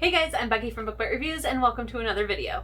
Hey guys, I'm Becky from Book Bite Reviews and welcome to another video.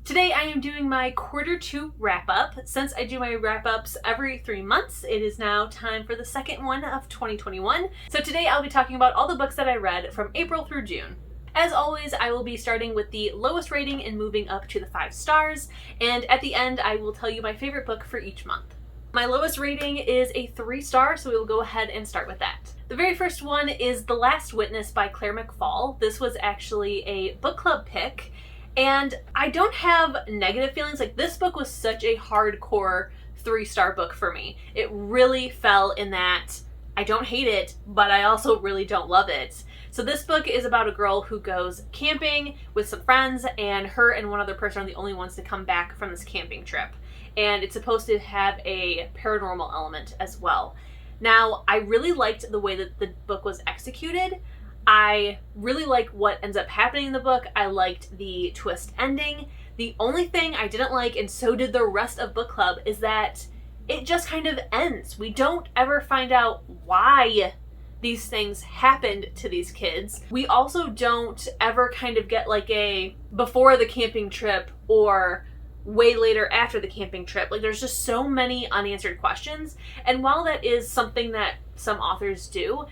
Today I am doing my quarter 2 wrap-up. Since I do my wrap-ups every 3 months, it is now time for the second one of 2021. So today I'll be talking about all the books that I read from April through June. As always, I will be starting with the lowest rating and moving up to the 5 stars, and at the end I will tell you my favorite book for each month. My lowest rating is a 3-star, so we will go ahead and start with that. The very first one is The Last Witness by Claire McFall. This was actually a book club pick, and I don't have negative feelings. Like, this book was such a hardcore 3-star book for me. It really fell in that I don't hate it, but I also really don't love it. So this book is about a girl who goes camping with some friends, and her and one other person are the only ones to come back from this camping trip. And it's supposed to have a paranormal element as well. Now, I really liked the way that the book was executed. I really like what ends up happening in the book. I liked the twist ending. The only thing I didn't like, and so did the rest of book club, is that it just kind of ends. We don't ever find out why these things happened to these kids. We also don't ever kind of get like a before the camping trip or way later after the camping trip. Like, there's just so many unanswered questions. And while that is something that some authors do,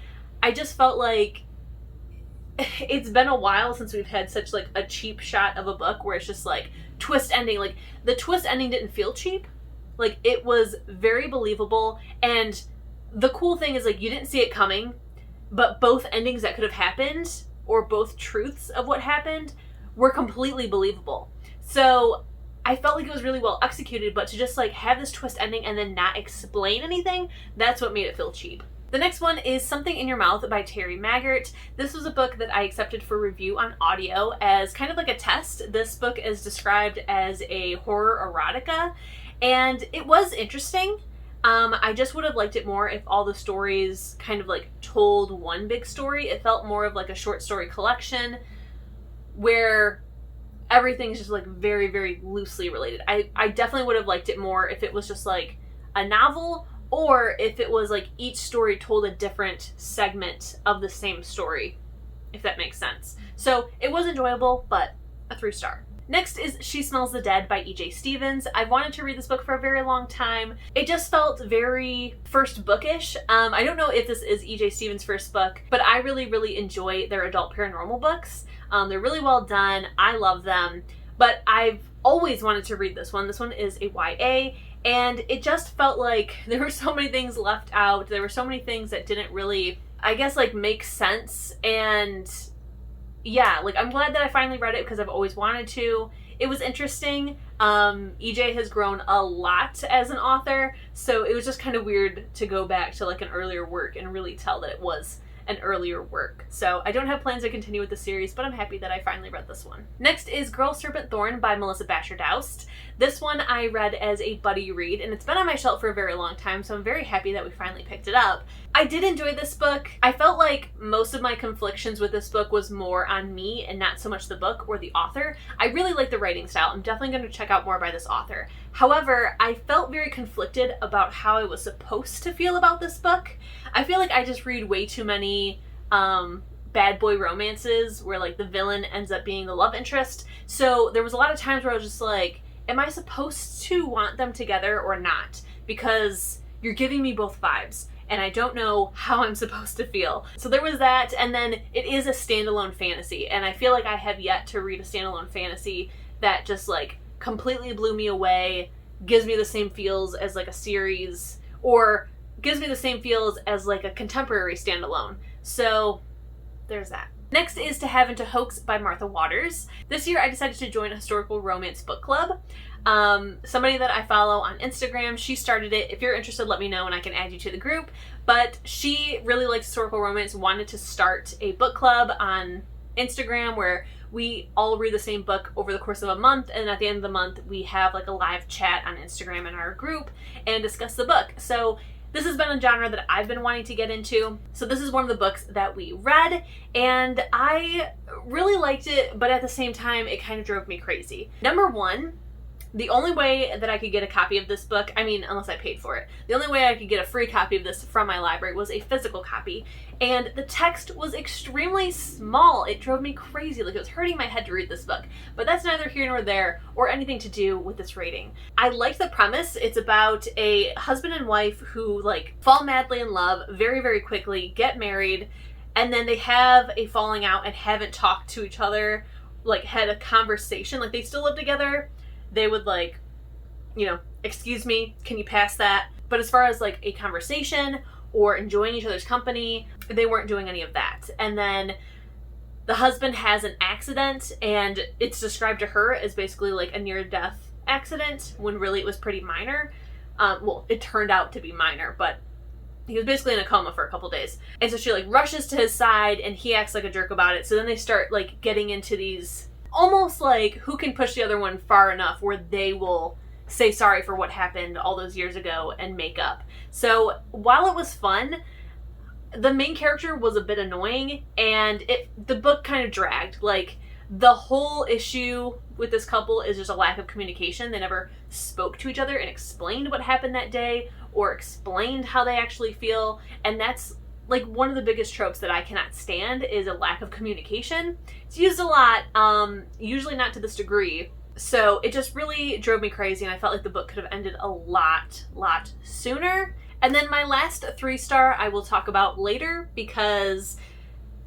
I just felt like it's been a while since we've had such like a cheap shot of a book where it's just like twist ending. Like, the twist ending didn't feel cheap. Like, it was very believable, and the cool thing is, like, you didn't see it coming, but both endings that could have happened, or both truths of what happened, were completely believable. So I felt like it was really well executed, but to just like have this twist ending and then not explain anything, that's what made it feel cheap. The next one is Something in Your Mouth by Terry Maggart. This was a book that I accepted for review on audio as kind of like a test. This book is described as a horror erotica, and it was interesting. I just would have liked it more if all the stories kind of like told one big story. It felt more of like a short story collection where everything is just like very, very loosely related. I definitely would have liked it more if it was just like a novel, or if it was like each story told a different segment of the same story, if that makes sense. So it was enjoyable, but a 3-star. Next is She Smells the Dead by E.J. Stevens. I've wanted to read this book for a very long time. It just felt very first bookish. I don't know if this is E.J. Stevens' first book, but I really, really enjoy their adult paranormal books. They're really well done. I love them. But I've always wanted to read this one. This one is a YA, and it just felt like there were so many things left out. There were so many things that didn't really, I guess, like make sense. And yeah, like, I'm glad that I finally read it because I've always wanted to. It was interesting. EJ has grown a lot as an author, so it was just kind of weird to go back to like an earlier work and really tell that it was an earlier work. So I don't have plans to continue with the series, but I'm happy that I finally read this one. Next is Girl, Serpent, Thorne by Melissa Basher Daust. This one I read as a buddy read, and it's been on my shelf for a very long time, so I'm very happy that we finally picked it up. I did enjoy this book. I felt like most of my conflictions with this book was more on me and not so much the book or the author. I really like the writing style. I'm definitely going to check out more by this author. However, I felt very conflicted about how I was supposed to feel about this book. I feel like I just read way too many bad boy romances where like the villain ends up being the love interest. So there was a lot of times where I was just like, am I supposed to want them together or not? Because you're giving me both vibes, and I don't know how I'm supposed to feel. So there was that, and then it is a standalone fantasy, and I feel like I have yet to read a standalone fantasy that just like completely blew me away, gives me the same feels as like a series, or gives me the same feels as like a contemporary standalone. So there's that. Next is To Have and to Hoax by Martha Waters. This year I decided to join a historical romance book club. Somebody that I follow on Instagram, she started it. If you're interested, let me know and I can add you to the group. But she really likes historical romance, wanted to start a book club on Instagram where we all read the same book over the course of a month, and at the end of the month we have like a live chat on Instagram in our group and discuss the book. So this has been a genre that I've been wanting to get into. So this is one of the books that we read, and I really liked it, but at the same time, it kind of drove me crazy. Number one, The only way that I could get a copy of this book, I mean, unless I paid for it, the only way I could get a free copy of this from my library was a physical copy. And the text was extremely small. It drove me crazy. Like, it was hurting my head to read this book. But that's neither here nor there, or anything to do with this rating. I liked the premise. It's about a husband and wife who, like, fall madly in love very, very quickly, get married, and then they have a falling out and haven't talked to each other, like, had a conversation. Like, they still live together. They would, like, you know, excuse me, can you pass that? But as far as, like, a conversation or enjoying each other's company, they weren't doing any of that. And then the husband has an accident, and it's described to her as basically, like, a near-death accident, when really it was pretty minor. Well, it turned out to be minor, but he was basically in a coma for a couple days. And so she, like, rushes to his side, and he acts like a jerk about it. So then they start, like, getting into these, almost like, who can push the other one far enough where they will say sorry for what happened all those years ago and make up. So while it was fun, the main character was a bit annoying, and the book kind of dragged. Like, the whole issue with this couple is just a lack of communication. They never spoke to each other and explained what happened that day, or explained how they actually feel. And that's, like, one of the biggest tropes that I cannot stand, is a lack of communication. It's used a lot, usually not to this degree. So it just really drove me crazy, and I felt like the book could have ended a lot sooner. And then my last 3-star I will talk about later, because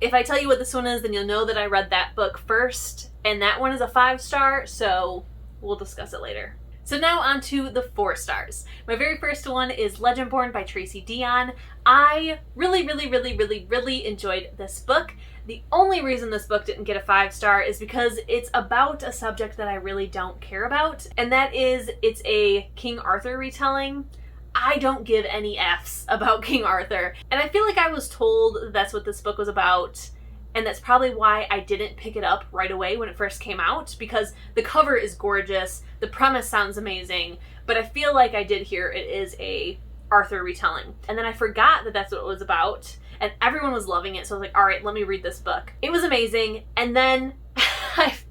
if I tell you what this one is, then you'll know that I read that book first, and that one is a 5-star, so we'll discuss it later. So now on to the 4 stars. My very first one is Legendborn by Tracy Deonn. I really enjoyed this book. The only reason this book didn't get a 5-star is because it's about a subject that I really don't care about, and that is, it's a King Arthur retelling. I don't give any F's about King Arthur, and I feel like I was told that's what this book was about, and that's probably why I didn't pick it up right away when it first came out, because the cover is gorgeous, the premise sounds amazing, but I feel like I did hear it is a Arthur retelling. And then I forgot that that's what it was about, and everyone was loving it, so I was like, alright, let me read this book. It was amazing, and then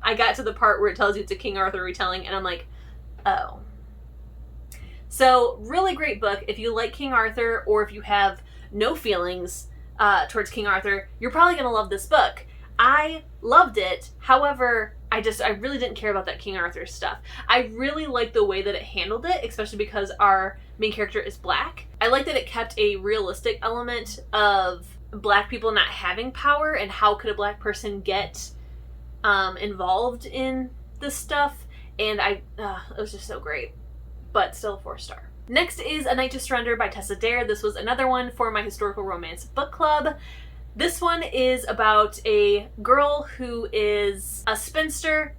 I got to the part where it tells you it's a King Arthur retelling, and I'm like, oh. So, really great book. If you like King Arthur, or if you have no feelings towards King Arthur, you're probably going to love this book. I loved it. However, I really didn't care about that King Arthur stuff. I really liked the way that it handled it, especially because our main character is black. I like that it kept a realistic element of black people not having power, and how could a black person get involved in this stuff. And it was just so great. But still a 4-star. Next is A Night to Surrender by Tessa Dare. This was another one for my historical romance book club. This one is about a girl who is a spinster.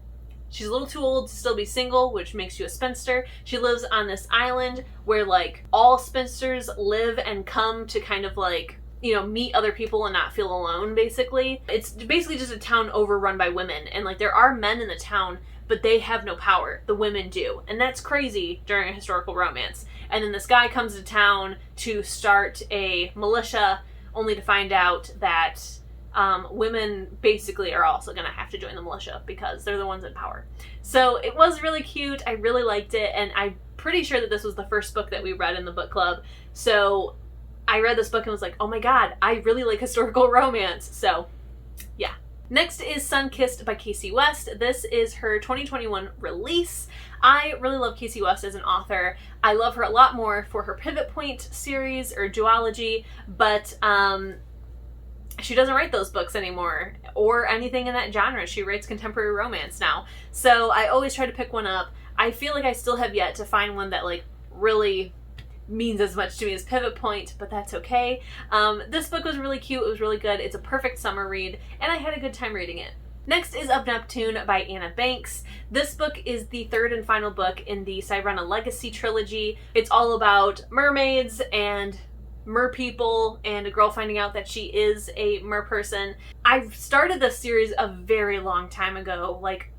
She's a little too old to still be single, which makes you a spinster. She lives on this island where, like, all spinsters live and come to kind of, like, you know, meet other people and not feel alone, basically. It's basically just a town overrun by women, and, like, there are men in the town, but they have no power. The women do. And that's crazy during a historical romance. And then this guy comes to town to start a militia, only to find out that women basically are also going to have to join the militia because they're the ones in power. So it was really cute. I really liked it. And I'm pretty sure that this was the first book that we read in the book club. So I read this book and was like, oh my god, I really like historical romance. So yeah. Next is Sunkissed by Casey West. This is her 2021 release. I really love Casey West as an author. I love her a lot more for her Pivot Point series or duology, but she doesn't write those books anymore or anything in that genre. She writes contemporary romance now. So I always try to pick one up. I feel like I still have yet to find one that, like, really means as much to me as Pivot Point, but that's okay. This book was really cute. It was really good. It's a perfect summer read, and I had a good time reading it. Next is Of Neptune by Anna Banks. This book is the 3rd and final book in the Sirena Legacy trilogy. It's all about mermaids and merpeople and a girl finding out that she is a merperson. I started this series a very long time ago, like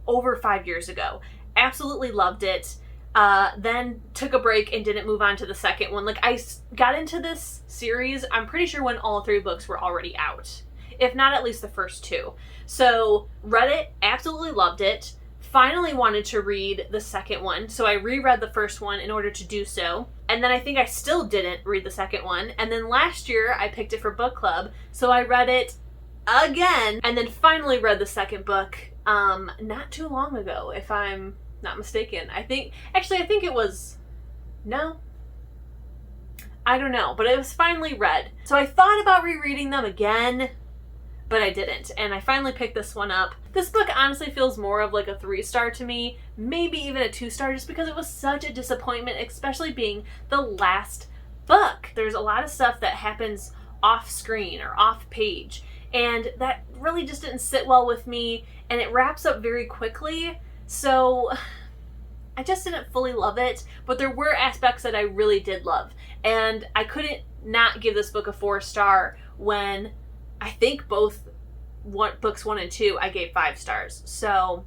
over 5 years ago. Absolutely loved it. Then took a break and didn't move on to the second one. Like, I got into this series, I'm pretty sure when all 3 books were already out. If not, at least the first 2. So, read it, absolutely loved it, finally wanted to read the second one, so I reread the first one in order to do so. And then I think I still didn't read the second one. And then last year I picked it for book club, so I read it again, and then finally read the second book not too long ago, if I'm not mistaken. I think it was, no, I don't know, but it was finally read. So I thought about rereading them again, but I didn't, and I finally picked this one up. This book honestly feels more of like a 3-star to me, maybe even a 2-star, just because it was such a disappointment, especially being the last book. There's a lot of stuff that happens off screen or off page, and that really just didn't sit well with me, and it wraps up very quickly, so I just didn't fully love it, but there were aspects that I really did love, and I couldn't not give this book a 4-star when I think both books 1 and 2 I gave 5 stars. So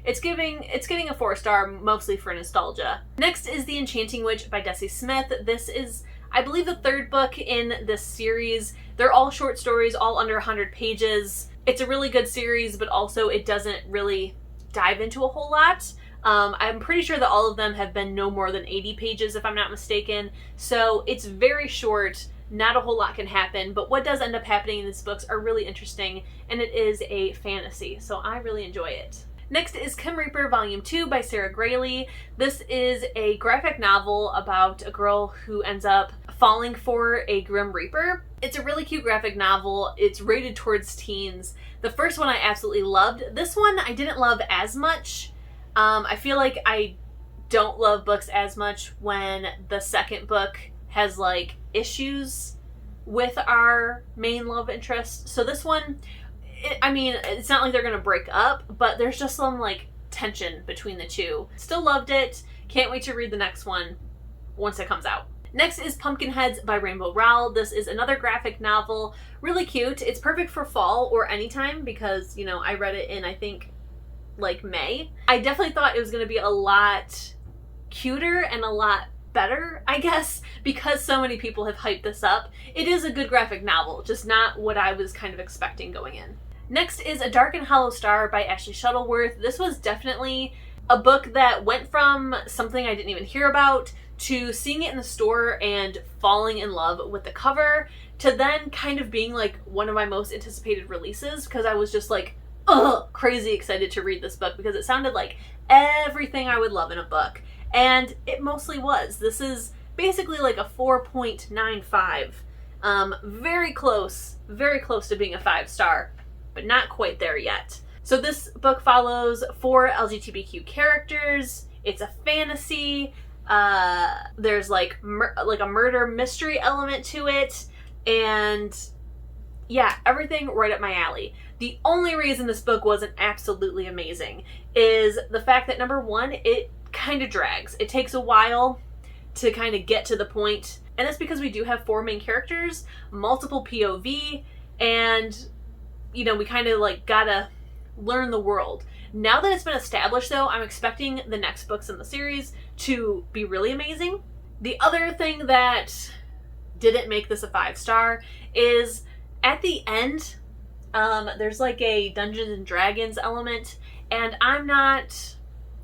it's getting a 4-star, mostly for nostalgia. Next is The Enchanting Witch by Dessie Smith. This is, I believe, the 3rd book in this series. They're all short stories, all under 100 pages. It's a really good series, but also it doesn't really dive into a whole lot. I'm pretty sure that all of them have been no more than 80 pages, if I'm not mistaken. So it's very short. Not a whole lot can happen, but what does end up happening in these books are really interesting, and it is a fantasy, so I really enjoy it. Next is Kim Reaper Volume 2 by Sarah Grayley. This is a graphic novel about a girl who ends up falling for a Grim Reaper. It's a really cute graphic novel. It's rated towards teens. The first one I absolutely loved. This one I didn't love as much. I feel like I don't love books as much when the second book has like issues with our main love interest. So this one, it's not like they're gonna break up, but there's just some like tension between the two. Still loved it. Can't wait to read the next one once it comes out. Next is Pumpkinheads by Rainbow Rowell. This is another graphic novel. Really cute. It's perfect for fall or anytime because, you know, I read it in, I think, like May. I definitely thought it was gonna be a lot cuter and a lot better, I guess, because so many people have hyped this up. It is a good graphic novel, just not what I was kind of expecting going in. Next is A Dark and Hollow Star by Ashley Shuttleworth. This was definitely a book that went from something I didn't even hear about to seeing it in the store and falling in love with the cover to then kind of being like one of my most anticipated releases because I was just like, crazy excited to read this book because it sounded like everything I would love in a book. And it mostly was. This is basically like a 4.95. Very close to being a 5-star, but not quite there yet. So this book follows 4 LGBTQ characters. It's a fantasy. There's like a murder mystery element to it. And yeah, everything right up my alley. The only reason this book wasn't absolutely amazing is the fact that, number one, it kind of drags. It takes a while to kind of get to the point, and that's because we do have 4 main characters, multiple POV, and you know, we kind of like gotta learn the world. Now that it's been established though, I'm expecting the next books in the series to be really amazing. The other thing that didn't make this a 5-star is at the end, there's like a Dungeons and Dragons element, and I'm not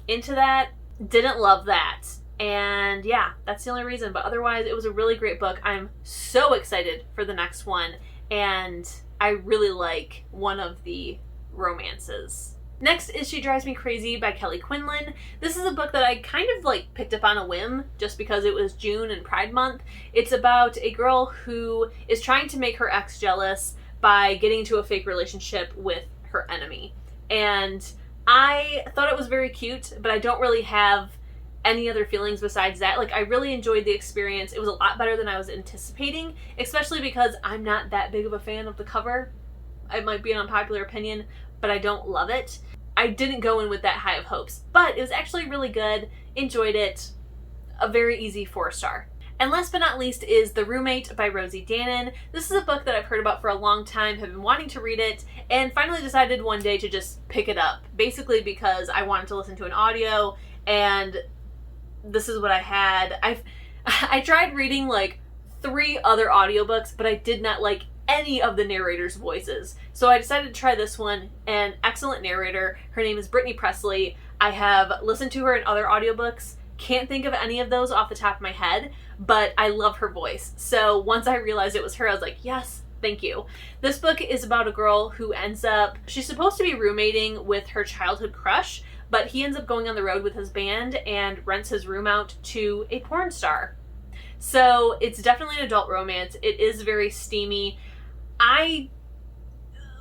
into that. Didn't love that. And yeah, that's the only reason. But otherwise, it was a really great book. I'm so excited for the next one. And I really like one of the romances. Next is She Drives Me Crazy by Kelly Quinlan. This is a book that I kind of like picked up on a whim just because it was June and Pride Month. It's about a girl who is trying to make her ex jealous by getting into a fake relationship with her enemy. And I thought it was very cute, but I don't really have any other feelings besides that. Like, I really enjoyed the experience. It was a lot better than I was anticipating, especially because I'm not that big of a fan of the cover. It might be an unpopular opinion, but I don't love it. I didn't go in with that high of hopes, but it was actually really good. Enjoyed it. A very easy 4-star. And last but not least is The Roommate by Rosie Dannon. This is a book that I've heard about for a long time, have been wanting to read it, and finally decided one day to just pick it up. Basically because I wanted to listen to an audio, and this is what I had. I tried reading like 3 other audiobooks, but I did not like any of the narrators' voices. So I decided to try this one. An excellent narrator. Her name is Brittany Presley. I have listened to her in other audiobooks. Can't think of any of those off the top of my head, but I love her voice. So once I realized it was her, I was like, yes, thank you. This book is about a girl who she's supposed to be roommating with her childhood crush, but he ends up going on the road with his band and rents his room out to a porn star. So it's definitely an adult romance. It is very steamy. I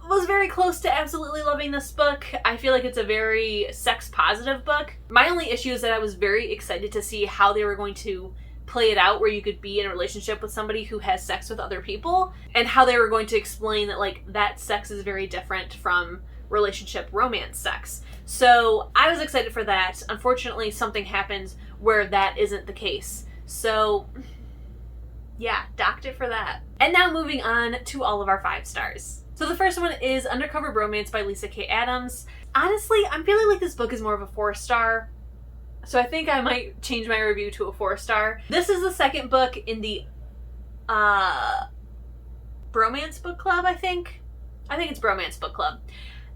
was very close to absolutely loving this book. I feel like it's a very sex-positive book. My only issue is that I was very excited to see how they were going to play it out, where you could be in a relationship with somebody who has sex with other people, and how they were going to explain that, like, that sex is very different from relationship romance sex. So I was excited for that. Unfortunately, something happens where that isn't the case. So yeah, docked it for that. And now moving on to all of our 5 stars. So the first one is Undercover Bromance by Lisa K. Adams. Honestly, I'm feeling like this book is more of a 4-star. So I think I might change my review to a 4-star. This is the second book in the Bromance Book Club, I think. I think it's Bromance Book Club.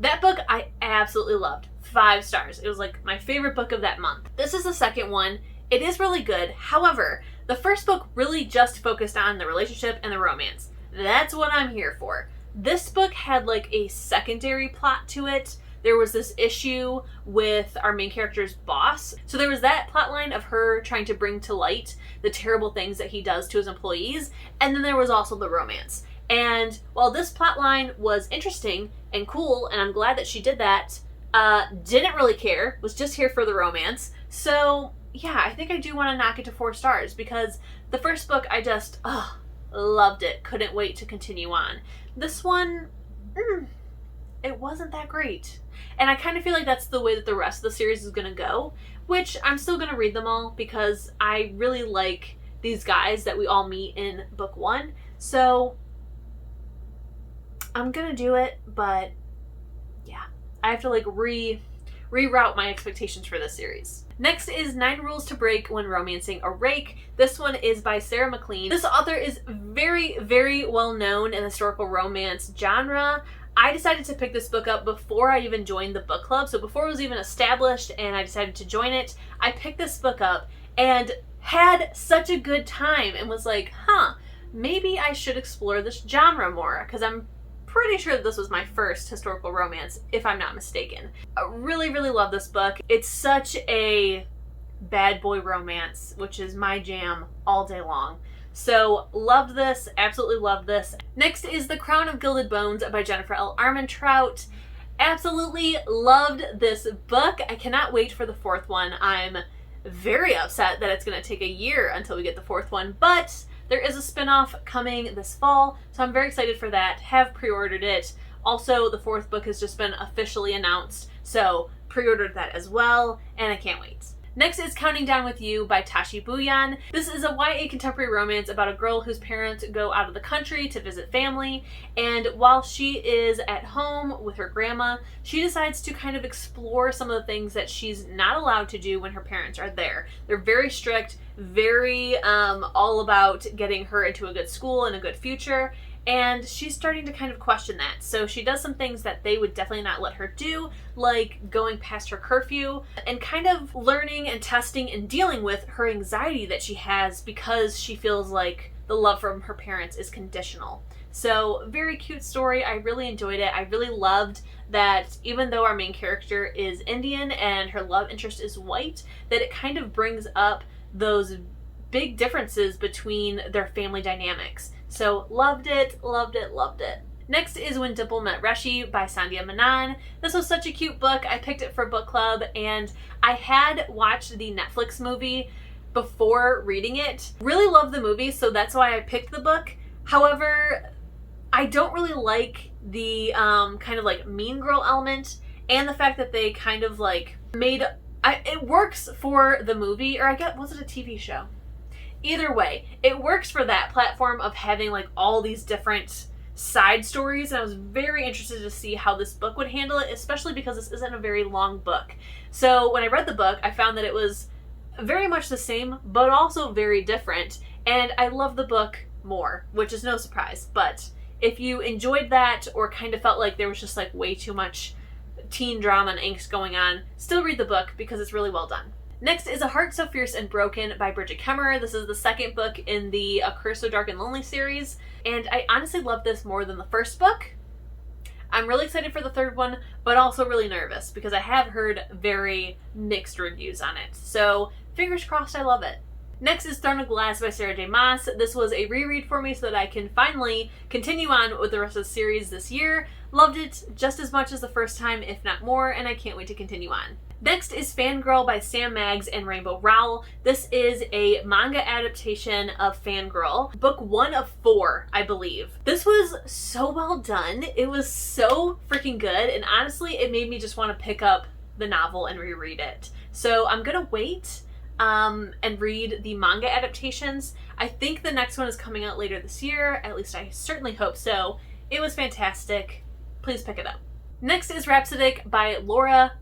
That book I absolutely loved. 5 stars. It was like my favorite book of that month. This is the second one. It is really good. However, the first book really just focused on the relationship and the romance. That's what I'm here for. This book had like a secondary plot to it. There was this issue with our main character's boss. So there was that plot line of her trying to bring to light the terrible things that he does to his employees. And then there was also the romance. And while this plot line was interesting and cool, and I'm glad that she did that, didn't really care, was just here for the romance. So yeah, I think I do want to knock it to 4 stars, because the first book I just, loved it. Couldn't wait to continue on. This one, it wasn't that great. And I kind of feel like that's the way that the rest of the series is going to go, which I'm still going to read them all because I really like these guys that we all meet in book 1. So I'm going to do it, but yeah, I have to like reroute my expectations for this series. Next is 9 Rules to Break When Romancing a Rake. This one is by Sarah McLean. This author is very, very well known in the historical romance genre. I decided to pick this book up before I even joined the book club. So before it was even established and I decided to join it, I picked this book up and had such a good time and was like, maybe I should explore this genre more, because I'm pretty sure that this was my first historical romance, if I'm not mistaken. I really, really love this book. It's such a bad boy romance, which is my jam all day long. So loved this, absolutely loved this. Next is The Crown of Gilded Bones by Jennifer L. Armentrout. Absolutely loved this book. I cannot wait for the 4th one. I'm very upset that it's going to take a year until we get the 4th one, but there is a spin-off coming this fall, so I'm very excited for that. Have pre-ordered it. Also, the 4th book has just been officially announced, so pre-ordered that as well, and I can't wait. Next is Counting Down With You by Tashi Buyon. This is a YA contemporary romance about a girl whose parents go out of the country to visit family, and while she is at home with her grandma, she decides to kind of explore some of the things that she's not allowed to do when her parents are there. They're very strict, very all about getting her into a good school and a good future, and she's starting to kind of question that. So she does some things that they would definitely not let her do, like going past her curfew, and kind of learning and testing and dealing with her anxiety that she has because she feels like the love from her parents is conditional. So very cute story. I really enjoyed it. I really loved that even though our main character is Indian and her love interest is white, that it kind of brings up those big differences between their family dynamics. So loved it, loved it, loved it. Next is When Dimple Met Rashi by Sandhya Menon. This was such a cute book. I picked it for book club, and I had watched the Netflix movie before reading it. Really loved the movie, so that's why I picked the book. However, I don't really like the kind of like mean girl element, and the fact that they kind of like made... it works for the movie, or I guess, was it a TV show? Either way, it works for that platform of having like all these different side stories, and I was very interested to see how this book would handle it, especially because this isn't a very long book. So when I read the book, I found that it was very much the same, but also very different, and I love the book more, which is no surprise, but if you enjoyed that or kind of felt like there was just like way too much teen drama and angst going on, still read the book because it's really well done. Next is A Heart So Fierce and Broken by Bridget Kemmerer. This is the second book in the A Curse So Dark and Lonely series, and I honestly love this more than the first book. I'm really excited for the third one, but also really nervous because I have heard very mixed reviews on it. So fingers crossed I love it. Next is Throne of Glass by Sarah J. Maas. This was a reread for me so that I can finally continue on with the rest of the series this year. Loved it just as much as the first time, if not more, and I can't wait to continue on. Next is Fangirl by Sam Maggs and Rainbow Rowell. This is a manga adaptation of Fangirl, book 1 of 4, I believe. This was so well done. It was so freaking good, and honestly, it made me just want to pick up the novel and reread it. So I'm gonna wait and read the manga adaptations. I think the next one is coming out later this year, at least I certainly hope so. It was fantastic. Please pick it up. Next is Rhapsodic by Laura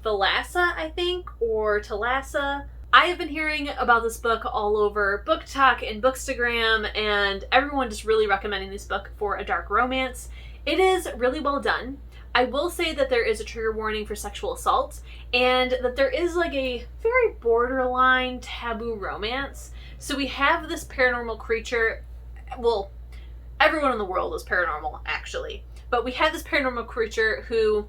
Thalassa, I think, or Talassa. I have been hearing about this book all over Book Talk and Bookstagram, and everyone just really recommending this book for a dark romance. It is really well done. I will say that there is a trigger warning for sexual assault, and that there is like a very borderline taboo romance. So we have this paranormal creature, well, everyone in the world is paranormal, actually. But we have this paranormal creature who,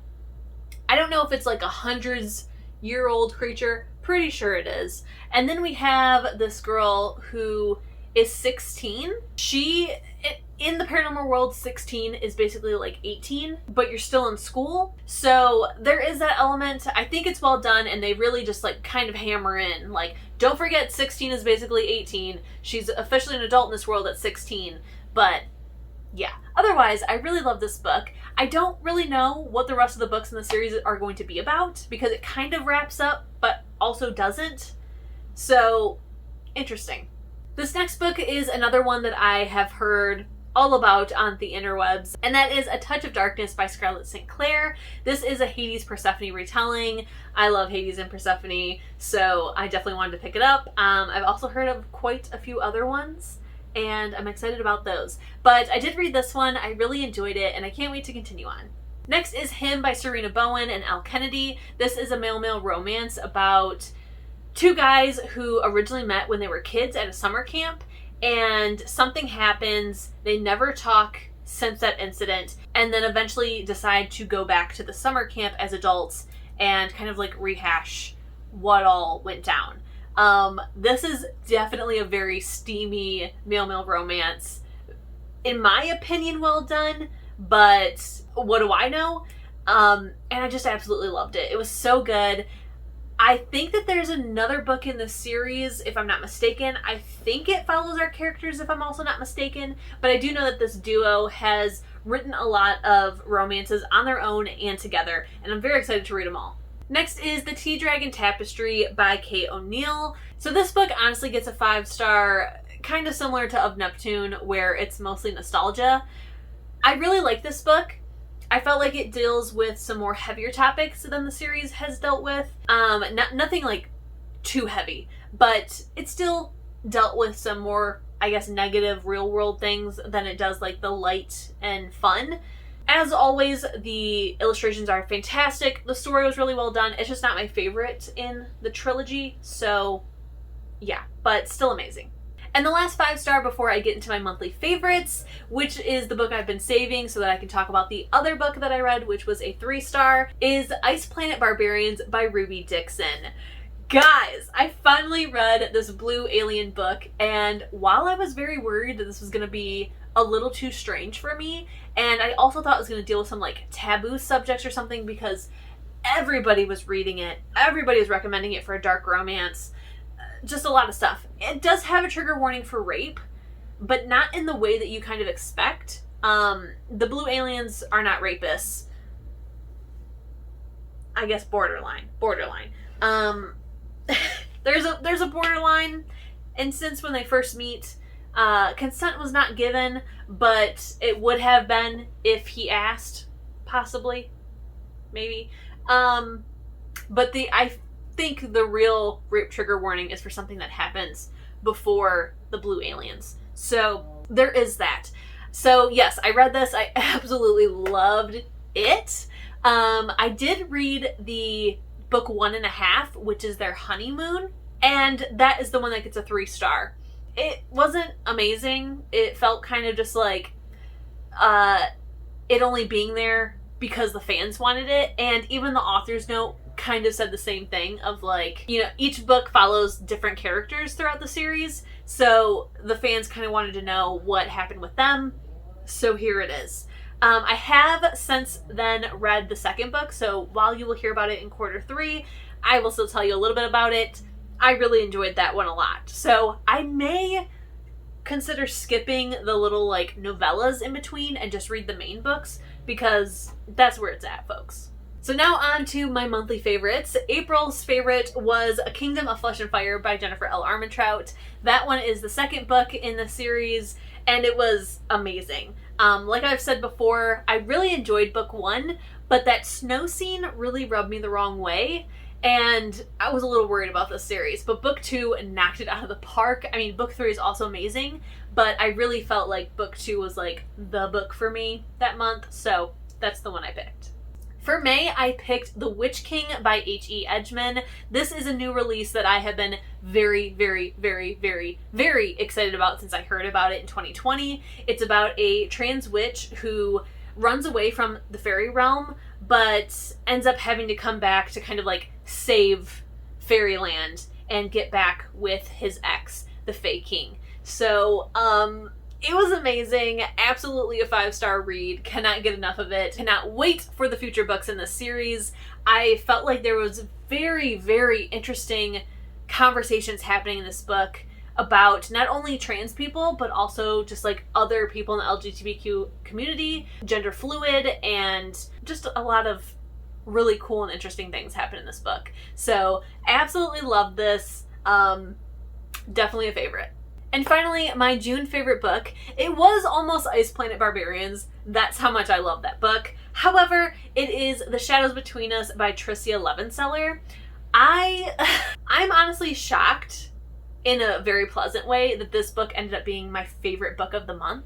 I don't know if it's like a 100-year-old creature, pretty sure it is. And then we have this girl who is 16. She, in the paranormal world, 16 is basically like 18, but you're still in school. So there is that element. I think it's well done, and they really just like kind of hammer in, like, don't forget 16 is basically 18. She's officially an adult in this world at 16, but yeah. Otherwise, I really love this book. I don't really know what the rest of the books in the series are going to be about because it kind of wraps up, but also doesn't. So, interesting. This next book is another one that I have heard all about on the interwebs, and that is A Touch of Darkness by Scarlett Sinclair. This is a Hades Persephone retelling. I love Hades and Persephone, so I definitely wanted to pick it up. I've also heard of quite a few other ones, and I'm excited about those. But I did read this one, I really enjoyed it, and I can't wait to continue on. Next is Him by Serena Bowen and Al Kennedy. This is a male-male romance about two guys who originally met when they were kids at a summer camp, and something happens, they never talk since that incident, and then eventually decide to go back to the summer camp as adults and kind of like rehash what all went down. This is definitely a very steamy male-male romance. In my opinion, well done, but what do I know? And I just absolutely loved it. It was so good. I think that there's another book in the series, if I'm not mistaken. I think it follows our characters, if I'm also not mistaken. But I do know that this duo has written a lot of romances on their own and together, and I'm very excited to read them all. Next is The Tea Dragon Tapestry by Kate O'Neill. So this book honestly gets a 5-star, kind of similar to Of Neptune, where it's mostly nostalgia. I really like this book. I felt like it deals with some more heavier topics than the series has dealt with. Nothing like too heavy, but it still dealt with some more, I guess, negative real world things than it does like the light and fun. As always, the illustrations are fantastic. The story was really well done. It's just not my favorite in the trilogy, so yeah, but still amazing. And the last 5-star before I get into my monthly favorites, which is the book I've been saving so that I can talk about the other book that I read, which was a 3-star, is Ice Planet Barbarians by Ruby Dixon. Guys, I finally read this Blue Alien book, and while I was very worried that this was going to be a little too strange for me, and I also thought it was going to deal with some like taboo subjects or something because everybody was reading it, everybody was recommending it for a dark romance, just a lot of stuff. It does have a trigger warning for rape, but not in the way that you kind of expect. The blue aliens are not rapists. I guess borderline. There's a borderline instance when they first meet. Consent was not given, but it would have been if he asked, possibly, maybe. But I think the real rape trigger warning is for something that happens before the blue aliens. So there is that. So yes, I read this. I absolutely loved it. I did read the book 1.5, which is their honeymoon, and that is the one that gets a 3-star. It wasn't amazing. It felt kind of just like it only being there because the fans wanted it, and even the author's note kind of said the same thing of like, you know, each book follows different characters throughout the series, so the fans kind of wanted to know what happened with them, so here it is. I have since then read the second book, so while you will hear about it in quarter 3, I will still tell you a little bit about it. I really enjoyed that one a lot, so I may consider skipping the little like novellas in between and just read the main books, because that's where it's at, folks. So now on to my monthly favorites. April's favorite was A Kingdom of Flesh and Fire by Jennifer L. Armentrout. That one is the second book in the series, and it was amazing. Like I've said before, I really enjoyed book 1, but that snow scene really rubbed me the wrong way, and I was a little worried about this series. But book 2 knocked it out of the park. I mean, book 3 is also amazing, but I really felt like book 2 was like the book for me that month, so that's the one I picked. For May, I picked The Witch King by H.E. Edgman. This is a new release that I have been very, very, very, very, very excited about since I heard about it in 2020. It's about a trans witch who runs away from the fairy realm, but ends up having to come back to kind of like save fairyland and get back with his ex, the Fae King. So, it was amazing. Absolutely a 5-star read. Cannot get enough of it. Cannot wait for the future books in this series. I felt like there was very, very interesting conversations happening in this book about not only trans people, but also just like other people in the LGBTQ community, gender fluid, and just a lot of really cool and interesting things happen in this book. So absolutely loved this. Definitely a favorite. And finally, my June favorite book. It was almost Ice Planet Barbarians. That's how much I love that book. However, it is The Shadows Between Us by Tricia Levinseller. I'm honestly shocked in a very pleasant way that this book ended up being my favorite book of the month.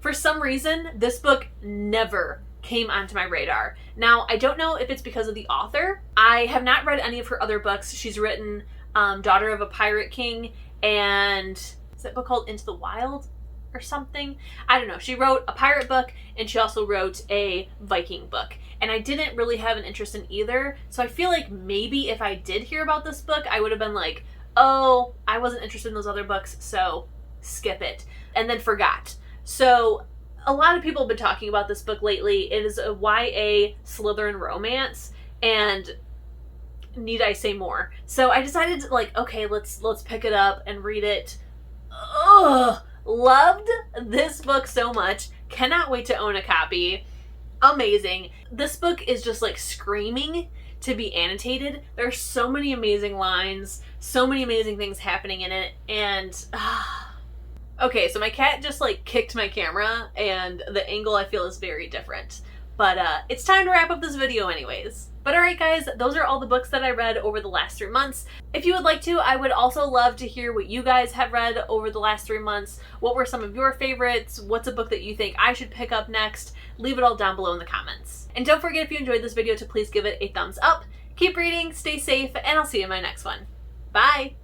For some reason, this book never came onto my radar. Now, I don't know if it's because of the author. I have not read any of her other books. She's written Daughter of a Pirate King and... that book called Into the Wild or something? I don't know. She wrote a pirate book and she also wrote a Viking book. And I didn't really have an interest in either. So I feel like maybe if I did hear about this book, I would have been like, oh, I wasn't interested in those other books, so skip it. And then forgot. So a lot of people have been talking about this book lately. It is a YA Slytherin romance, and need I say more? So I decided to like, okay, let's pick it up and read it. Ugh, loved this book so much. Cannot wait to own a copy. Amazing. This book is just like screaming to be annotated. There's so many amazing lines, so many amazing things happening in it, and okay, so my cat just like kicked my camera and the angle I feel is very different. But it's time to wrap up this video anyways. But alright guys, those are all the books that I read over the last 3 months. If you would like to, I would also love to hear what you guys have read over the last 3 months. What were some of your favorites? What's a book that you think I should pick up next? Leave it all down below in the comments. And don't forget, if you enjoyed this video, to please give it a thumbs up. Keep reading, stay safe, and I'll see you in my next one. Bye!